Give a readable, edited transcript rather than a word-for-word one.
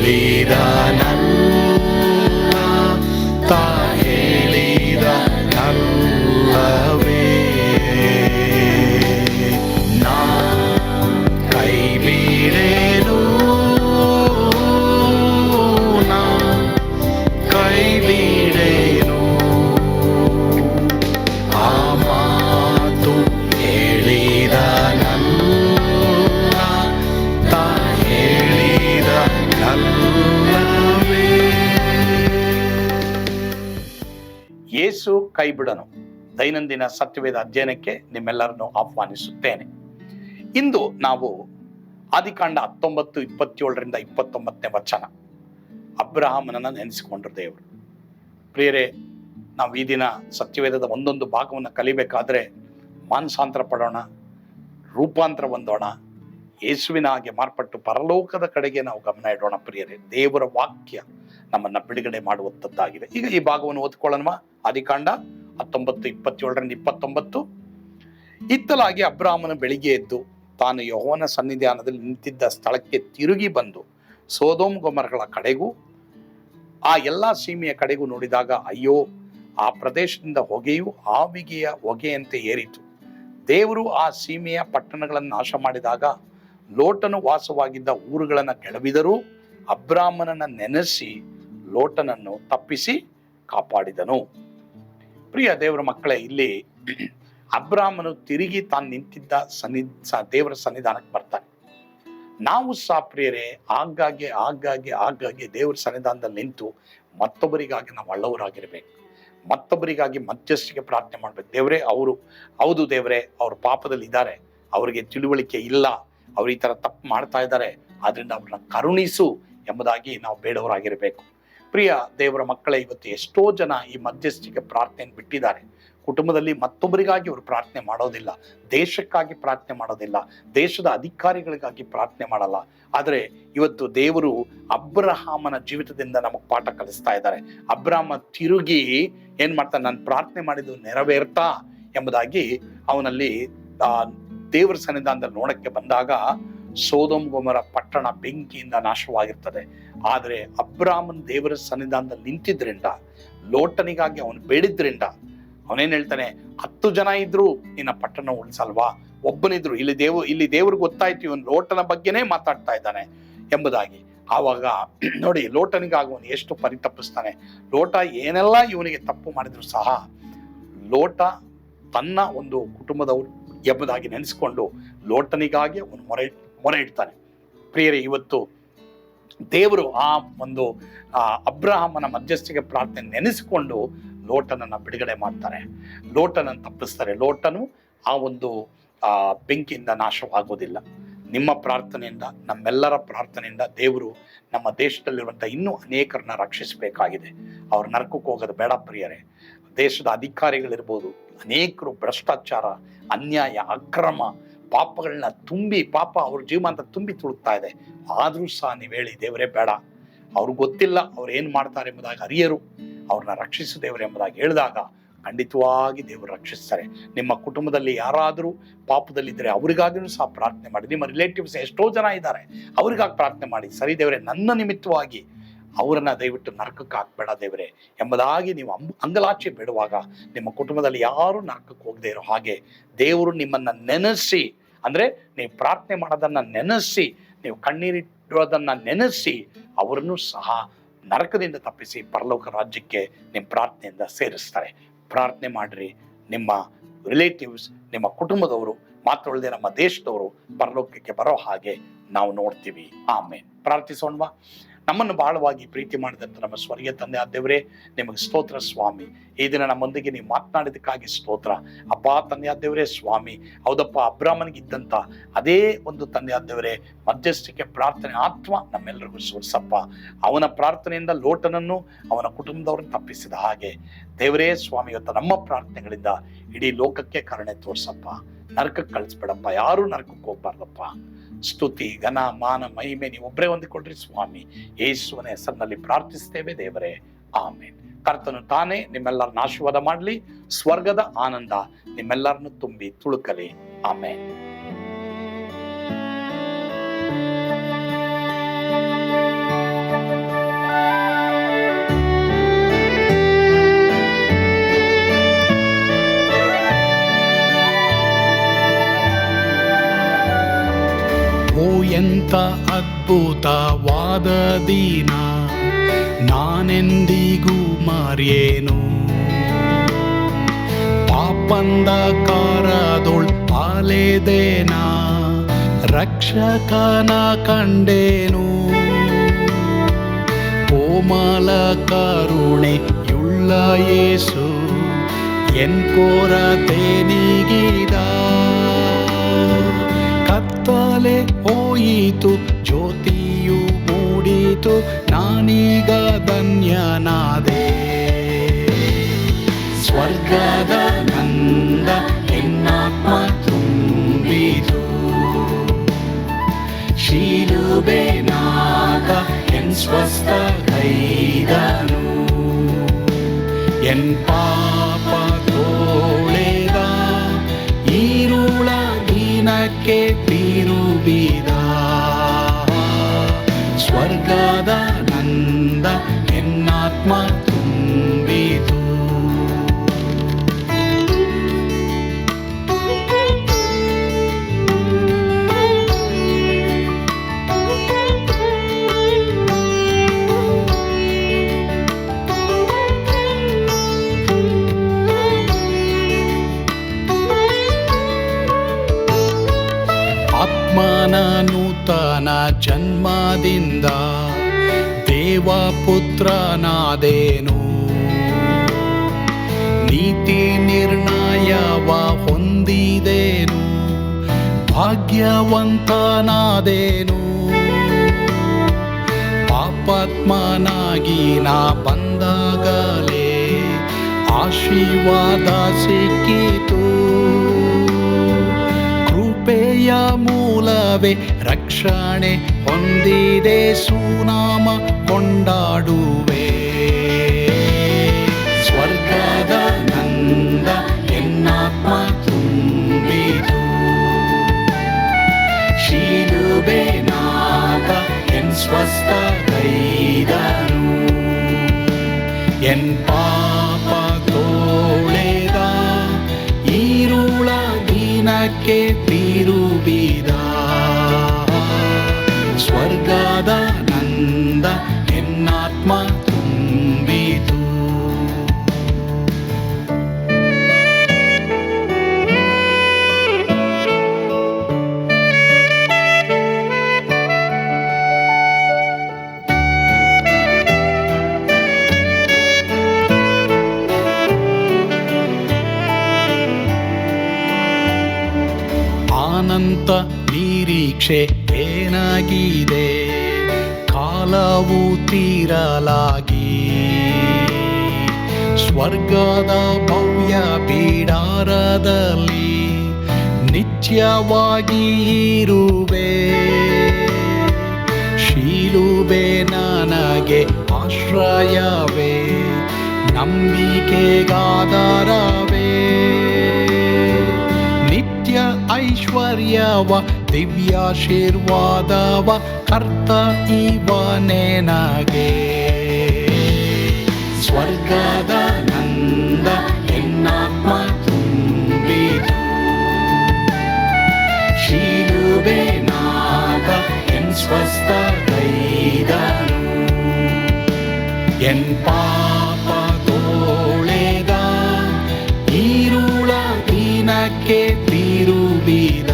ಹೇಳಿದನಲ್ಲ, ತಾ ಹೇಳಿದನಲ್ಲವೇ, ನಾ ಕೈ ಬಿಡೆನು, ನಾ ಕೈ ಬಿಡೆನು. ಆ ಮಾತು ಹೇಳಿದನಲ್ಲ, ತಾ ಹೇಳಿದನಲ್ಲವೇ. ಯೇಸು ಕೈ ಬಿಡನು ದೈನಂದಿನ ಸತ್ಯವೇದ ಅಧ್ಯಯನಕ್ಕೆ ನಿಮ್ಮೆಲ್ಲರನ್ನು ಆಹ್ವಾನಿಸುತ್ತೇನೆ. ಇಂದು ನಾವು ಆದಿಕಾಂಡ 19:27 29 ವಚನ, ಅಬ್ರಹಾಮನನ್ನ ನೆನೆಸಿಕೊಂಡ್ರು ದೇವರು. ಪ್ರಿಯರೇ, ನಾವು ಈ ದಿನ ಸತ್ಯವೇದದ ಒಂದೊಂದು ಭಾಗವನ್ನು ಕಲಿಬೇಕಾದ್ರೆ ಮಾನಸಾಂತರ ಪಡೋಣ, ರೂಪಾಂತರ ಹೊಂದೋಣ, ಯೇಸುವಿನ ಹಾಗೆ ಮಾರ್ಪಟ್ಟು ಪರಲೋಕದ ಕಡೆಗೆ ನಾವು ಗಮನ ಇಡೋಣ. ಪ್ರಿಯರೇ, ದೇವರ ವಾಕ್ಯ ನಮ್ಮನ್ನ ಬಿಡುಗಡೆ ಮಾಡುವಂಥದ್ದಾಗಿದೆ. ಈಗ ಈ ಭಾಗವನ್ನು ಓದ್ಕೊಳ್ಳೋಣ. ಆದಿಕಾಂಡ 19:27 29. ಇತ್ತಲಾಗಿ ಅಬ್ರಹಾಮನು ಬೆಳಿಗ್ಗೆ ಎದ್ದು ತಾನು ಯೆಹೋವನ ಸನ್ನಿಧಾನದಲ್ಲಿ ನಿಂತಿದ್ದ ಸ್ಥಳಕ್ಕೆ ತಿರುಗಿ ಬಂದು ಸೊದೋಮ್ ಗೊಮರಗಳ ಕಡೆಗೂ ಆ ಎಲ್ಲಾ ಸೀಮೆಯ ಕಡೆಗೂ ನೋಡಿದಾಗ, ಅಯ್ಯೋ, ಆ ಪ್ರದೇಶದಿಂದ ಹೊಗೆಯು ಆವಿಗೆಯ ಹೊಗೆಯಂತೆ ಏರಿತು. ದೇವರು ಆ ಸೀಮೆಯ ಪಟ್ಟಣಗಳನ್ನು ನಾಶ ಮಾಡಿದಾಗ ಲೋಟನು ವಾಸವಾಗಿದ್ದ ಊರುಗಳನ್ನು ಕೆಡವಿದರೂ ಅಬ್ರಾಮನನ್ನ ನೆನೆಸಿ ಲೋಟನನ್ನು ತಪ್ಪಿಸಿ ಕಾಪಾಡಿದನು. ಪ್ರಿಯ ದೇವರ ಮಕ್ಕಳೇ, ಇಲ್ಲಿ ಅಬ್ರಾಮನು ತಿರುಗಿ ತಾನು ನಿಂತಿದ್ದ ದೇವರ ಸನ್ನಿಧಾನಕ್ಕೆ ಬರ್ತಾನೆ. ನಾವು ಸಹ ಪ್ರಿಯರೇ ಆಗಾಗ್ಗೆ ದೇವರ ಸನ್ನಿಧಾನದಲ್ಲಿ ನಿಂತು ಮತ್ತೊಬ್ಬರಿಗಾಗಿ ನಾವು ಒಳ್ಳೆಯವರಾಗಿರ್ಬೇಕು, ಮತ್ತೊಬ್ಬರಿಗಾಗಿ ಮಧ್ಯಸ್ಥಿಕೆ ಪ್ರಾರ್ಥನೆ ಮಾಡ್ಬೇಕು. ದೇವರೇ, ಹೌದು ದೇವರೇ, ಅವ್ರ ಪಾಪದಲ್ಲಿ ಇದ್ದಾರೆ, ಅವರಿಗೆ ತಿಳುವಳಿಕೆ ಇಲ್ಲ, ಅವ್ರು ಈ ತರ ತಪ್ಪು ಮಾಡ್ತಾ ಇದ್ದಾರೆ, ಆದ್ರಿಂದ ಅವ್ರನ್ನ ಕರುಣಿಸು ಎಂಬುದಾಗಿ ನಾವು ಬೇಡವರಾಗಿರ್ಬೇಕು. ಪ್ರಿಯ ದೇವರ ಮಕ್ಕಳೇ, ಇವತ್ತು ಎಷ್ಟೋ ಜನ ಈ ಮಧ್ಯಸ್ಥಿಕೆ ಪ್ರಾರ್ಥನೆಯನ್ನು ಬಿಟ್ಟಿದ್ದಾರೆ. ಕುಟುಂಬದಲ್ಲಿ ಮತ್ತೊಬ್ಬರಿಗಾಗಿ ಅವರು ಪ್ರಾರ್ಥನೆ ಮಾಡೋದಿಲ್ಲ, ದೇಶಕ್ಕಾಗಿ ಪ್ರಾರ್ಥನೆ ಮಾಡೋದಿಲ್ಲ, ದೇಶದ ಅಧಿಕಾರಿಗಳಿಗಾಗಿ ಪ್ರಾರ್ಥನೆ ಮಾಡಲ್ಲ. ಆದರೆ ಇವತ್ತು ದೇವರು ಅಬ್ರಹಾಮನ ಜೀವಿತದಿಂದ ನಮಗೆ ಪಾಠ ಕಲಿಸ್ತಾ ಇದ್ದಾರೆ. ಅಬ್ರಹಾಮ ತಿರುಗಿ ಏನ್ ಮಾಡ್ತಾನೆ, ನಾನು ಪ್ರಾರ್ಥನೆ ಮಾಡಿದ್ದು ನೆರವೇರ್ತಾ ಎಂಬುದಾಗಿ ಅವನಲ್ಲಿ ದೇವರ ಸನ್ನಿಧಾನದಲ್ಲಿ ನೋಡಕ್ಕೆ ಬಂದಾಗ ಸೊದೋಮ್ ಗೊಮರ ಪಟ್ಟಣ ಬೆಂಕಿಯಿಂದ ನಾಶವಾಗಿರ್ತದೆ. ಆದರೆ ಅಬ್ರಾಮನ್ ದೇವರ ಸನ್ನಿಧಾನದಲ್ಲಿ ನಿಂತಿದ್ರಿಂದ, ಲೋಟನಿಗಾಗಿ ಅವನು ಬೇಡಿದ್ರಿಂದ, ಅವನೇನ್ ಹೇಳ್ತಾನೆ, 10 ಜನ ಇದ್ರು ನಿನ್ನ ಪಟ್ಟಣ ಉಳಿಸಲ್ವಾ, ಒಬ್ಬನಿದ್ರು. ಇಲ್ಲಿ ದೇವ್ರಿಗೆ ಗೊತ್ತಾಯ್ತು ಇವನು ಲೋಟನ ಬಗ್ಗೆನೇ ಮಾತಾಡ್ತಾ ಇದ್ದಾನೆ ಎಂಬುದಾಗಿ. ಆವಾಗ ನೋಡಿ, ಲೋಟನಿಗಾಗಿ ಅವನು ಎಷ್ಟು ಪರಿತಪಿಸ್ತಾನೆ. ಲೋಟ ಏನೆಲ್ಲ ಇವನಿಗೆ ತಪ್ಪು ಮಾಡಿದ್ರು ಸಹ ಲೋಟ ತನ್ನ ಒಂದು ಕುಟುಂಬದವರು ಎಂಬುದಾಗಿ ನೆನೆಸ್ಕೊಂಡು ಲೋಟನಿಗಾಗಿ ಅವನು ಮೊರೆ ಇಡ್ತಾನೆ. ಪ್ರಿಯರೇ, ಇವತ್ತು ದೇವರು ಆ ಒಂದು ಅಬ್ರಹಾಮನ ಮಧ್ಯಸ್ಥಿಕೆ ಪ್ರಾರ್ಥನೆ ನೆನೆಸಿಕೊಂಡು ಲೋಟನನ್ನ ಬಿಡುಗಡೆ ಮಾಡ್ತಾರೆ, ಲೋಟನನ್ನು ತಪ್ಪಿಸ್ತಾರೆ. ಲೋಟನು ಆ ಒಂದು ಬೆಂಕಿಯಿಂದ ನಾಶವಾಗೋದಿಲ್ಲ. ನಿಮ್ಮ ಪ್ರಾರ್ಥನೆಯಿಂದ, ನಮ್ಮೆಲ್ಲರ ಪ್ರಾರ್ಥನೆಯಿಂದ ದೇವರು ನಮ್ಮ ದೇಶದಲ್ಲಿರುವಂಥ ಇನ್ನೂ ಅನೇಕರನ್ನ ರಕ್ಷಿಸಬೇಕಾಗಿದೆ. ಅವ್ರ ನರಕಕ್ಕೆ ಹೋಗೋದು ಬೇಡ ಪ್ರಿಯರೇ. ದೇಶದ ಅಧಿಕಾರಿಗಳಿರ್ಬೋದು, ಅನೇಕರು ಭ್ರಷ್ಟಾಚಾರ, ಅನ್ಯಾಯ, ಅಕ್ರಮ, ಪಾಪಗಳನ್ನ ಪಾಪ ಅವ್ರ ಜೀವ ಅಂತ ತುಂಬಿ ತುಳುಕ್ತಾ ಇದೆ. ಆದ್ರೂ ಸಹ ನೀವು ಹೇಳಿ, ದೇವರೇ ಬೇಡ, ಅವ್ರಿಗೆ ಗೊತ್ತಿಲ್ಲ ಅವ್ರು ಏನ್ ಮಾಡ್ತಾರೆ ಎಂಬುದಾಗಿ ಅರಿಯರು, ಅವ್ರನ್ನ ರಕ್ಷಿಸು ದೇವರೇ ಎಂಬುದಾಗಿ ಹೇಳಿದಾಗ ಖಂಡಿತವಾಗಿ ದೇವರು ರಕ್ಷಿಸ್ತಾರೆ. ನಿಮ್ಮ ಕುಟುಂಬದಲ್ಲಿ ಯಾರಾದರೂ ಪಾಪದಲ್ಲಿದ್ದರೆ ಅವರಿಗಾಗಿಯೂ ಸಹ ಪ್ರಾರ್ಥನೆ ಮಾಡಿ. ನಿಮ್ಮ ರಿಲೇಟಿವ್ಸ್ ಎಷ್ಟೋ ಜನ ಇದ್ದಾರೆ, ಅವ್ರಿಗಾಗಿ ಪ್ರಾರ್ಥನೆ ಮಾಡಿ. ಸರಿ ದೇವರೇ, ನನ್ನ ನಿಮಿತ್ತವಾಗಿ ಅವರನ್ನ ದಯವಿಟ್ಟು ನರಕಕ್ಕೆ ಹಾಕ್ಬೇಡ ದೇವರೇ ಎಂಬುದಾಗಿ ನೀವು ಅಂಗಲಾಚೆ ಬೇಡುವಾಗ ನಿಮ್ಮ ಕುಟುಂಬದಲ್ಲಿ ಯಾರು ನರಕಕ್ಕೆ ಹೋಗದೆ ಇರೋ ಹಾಗೆ ದೇವರು ನಿಮ್ಮನ್ನ ನೆನೆಸಿ, ಅಂದ್ರೆ ನೀವು ಪ್ರಾರ್ಥನೆ ಮಾಡೋದನ್ನ ನೆನೆಸಿ, ನೀವು ಕಣ್ಣೀರಿಡೋದನ್ನ ನೆನೆಸಿ ಅವರನ್ನು ಸಹ ನರಕದಿಂದ ತಪ್ಪಿಸಿ ಪರಲೋಕ ರಾಜ್ಯಕ್ಕೆ ನಿಮ್ಮ ಪ್ರಾರ್ಥನೆಯಿಂದ ಸೇರಿಸ್ತಾರೆ. ಪ್ರಾರ್ಥನೆ ಮಾಡ್ರಿ. ನಿಮ್ಮ ರಿಲೇಟಿವ್ಸ್, ನಿಮ್ಮ ಕುಟುಂಬದವರು, ಮಾತ್ರವಲ್ಲದೆ ನಮ್ಮ ದೇಶದವರು ಪರಲೋಕಕ್ಕೆ ಬರೋ ಹಾಗೆ ನಾವು ನೋಡ್ತೀವಿ. ಆಮೇಲೆ ಪ್ರಾರ್ಥಿಸೋಣವಾ. ನಮ್ಮನ್ನು ಬಹಳವಾಗಿ ಪ್ರೀತಿ ಮಾಡಿದಂಥ ನಮ್ಮ ಸ್ವರ್ಗೀಯ ತಂದೆ ಆದ ದೇವರೇ, ನಿಮಗೆ ಸ್ತೋತ್ರ ಸ್ವಾಮಿ. ಈ ದಿನ ನಮ್ಮೊಂದಿಗೆ ನೀವು ಮಾತನಾಡಿದಕ್ಕಾಗಿ ಸ್ತೋತ್ರ ಅಪ್ಪ. ತಂದೆ ಆದ ದೇವರೇ ಸ್ವಾಮಿ, ಹೌದಪ್ಪ, ಅಬ್ರಾಮನಿಗಿದ್ದಂಥ ಅದೇ ಒಂದು ತಂದೆ ಆದ ದೇವರೇ ಮಧ್ಯಸ್ಥಿಕೆ ಪ್ರಾರ್ಥನೆ ಆತ್ಮ ನಮ್ಮೆಲ್ಲರಿಗೂ ಸುರಿಸಪ್ಪ. ಅವನ ಪ್ರಾರ್ಥನೆಯಿಂದ ಲೋಟನನ್ನು ಅವನ ಕುಟುಂಬದವ್ರನ್ನ ತಪ್ಪಿಸಿದ ಹಾಗೆ ದೇವರೇ ಸ್ವಾಮಿ, ಇವತ್ತು ನಮ್ಮ ಪ್ರಾರ್ಥನೆಗಳಿಂದ ಇಡೀ ಲೋಕಕ್ಕೆ ಕರುಣೆ ತೋರ್ಸಪ್ಪ. ನರಕಕ್ಕೆ ಕಳಿಸ್ಬೇಡಪ್ಪ, ಯಾರು ನರಕಕ್ಕೆ ಹೋಗ್ಬಾರ್ದಪ್ಪ. ಸ್ತುತಿ, ಘನ, ಮಾನ, ಮಹಿಮೆ ನೀವೊಬ್ಬರೇ ಹೊಂದಿಕೊಡ್ರಿ ಸ್ವಾಮಿ. ಯೇಸುವಿನ ಹೆಸರಿನಲ್ಲಿ ಪ್ರಾರ್ಥಿಸ್ತೇವೆ ದೇವರೇ, ಆಮೇನ್. ಕರ್ತನು ತಾನೇ ನಿಮ್ಮೆಲ್ಲರನ್ನ ಆಶೀರ್ವಾದ ಮಾಡಲಿ. ಸ್ವರ್ಗದ ಆನಂದ ನಿಮ್ಮೆಲ್ಲರನ್ನು ತುಂಬಿ ತುಳುಕಲಿ. ಆಮೇನ್. ಇಂಥ ಅದ್ಭುತವಾದ ದಿನ ನಾನೆಂದಿಗೂ ಮರೆಯೇನು. ಪಾಪಂಧಕಾರದೊಳ್ ಅಲೆದೇನ ರಕ್ಷಕನ ಕಂಡೇನು. ಕೋಮಲ ಕರುಣೆಯುಳ್ಳ ಯೇಸು ಎನ್ ಕೊರತೆ ನೀಗಿದ. ಕತ್ತಲೆ ಹೋಯಿತು, ಜ್ಯೋತಿಯು ಮೂಡಿತು, ನಾನೀಗ ಧನ್ಯನಾದೆ. ಸ್ವರ್ಗದ ನಂದ ಎನ್ನಾತ್ಮ ತುಂಬಿತು, ಶಿಲುಬೆನಾಗ ಎನ್ ಸ್ವಸ್ಥ ಕೈದನು. ಎನ್ ಪಾಪ ತೋಳೆದ, ಈರುಳ ದಿನಕ್ಕೆ ತಿರುಗಿದ. ಸ್ವರ್ಗದ ನಂದ ಎನ್ನಾತ್ಮ ತುಂಬಿತು. ಆತ್ಮನ ನೂತನ ಜನ್ಮದಿಂದ ದೇವಪುತ್ರನಾದೇನು. ನೀತಿ ನಿರ್ಣಯವ ಹೊಂದಿದೇನು, ಭಾಗ್ಯವಂತನಾದೇನು. ಪಾಪಾತ್ಮನಾಗಿ ನಾ ಬಂದಾಗಲೇ ಆಶೀರ್ವಾದ ಸಿಕ್ಕಿತು. ಕೃಪೆಯ ಮೂಲವೇ ರಕ್ಷಣೆ ಹೊಂದಿದೆ, ಸುನಾಮ ಕೊಂಡಾಡುವೆ. ಸ್ವರ್ಗದ ನಂದ ಎನ್ನಾತ್ಮ ತುಂಬಿತು, ಶಿಲುಬೆನಾಗ ಎನ್ ಸ್ವಸ್ಥ ಕೈದನು. ಎನ್ ಪಾಪ ತೋಳೆದ, ಈರುಳ ದಿನಕ್ಕೆ ತಿರುಗಿದ. ಸ್ವರ್ಗದ ನಂದ ಎನ್ನಾತ್ಮ ತುಂಬಿತು. ಅನಂತ ನಿರೀಕ್ಷೆ ಏನಾಗಿದೆ, ಕಾಲವು ತೀರಲಾಗಿ. ಸ್ವರ್ಗದ ಭವ್ಯ ಬಿಡಾರದಲ್ಲಿ ನಿತ್ಯವಾಗಿ ಇರುವೆ. ಶಿಲುಬೆ ನನಗೆ ಆಶ್ರಯವೇ, ನಂಬಿಕೆಗಾಧಾರವೇ. ನಿತ್ಯ ಐಶ್ವರ್ಯವ ದಿವ್ಯಾಶೀರ್ವಾದವ ಕರ್ತ ಇವನೇ ನಗೆ. ಸ್ವರ್ಗದ ನಂದ ಎನ್ನಾತ್ಮ ತುಂಬಿತು, ಶಿಲುಬೆನಾಗ ಎನ್ ಸ್ವಸ್ಥ ಕೈದನು. ಎನ್ ಪಾಪ ತೋಳೆದ, ಈರುಳ ದಿನಕ್ಕೆ ತಿರುಗಿದ.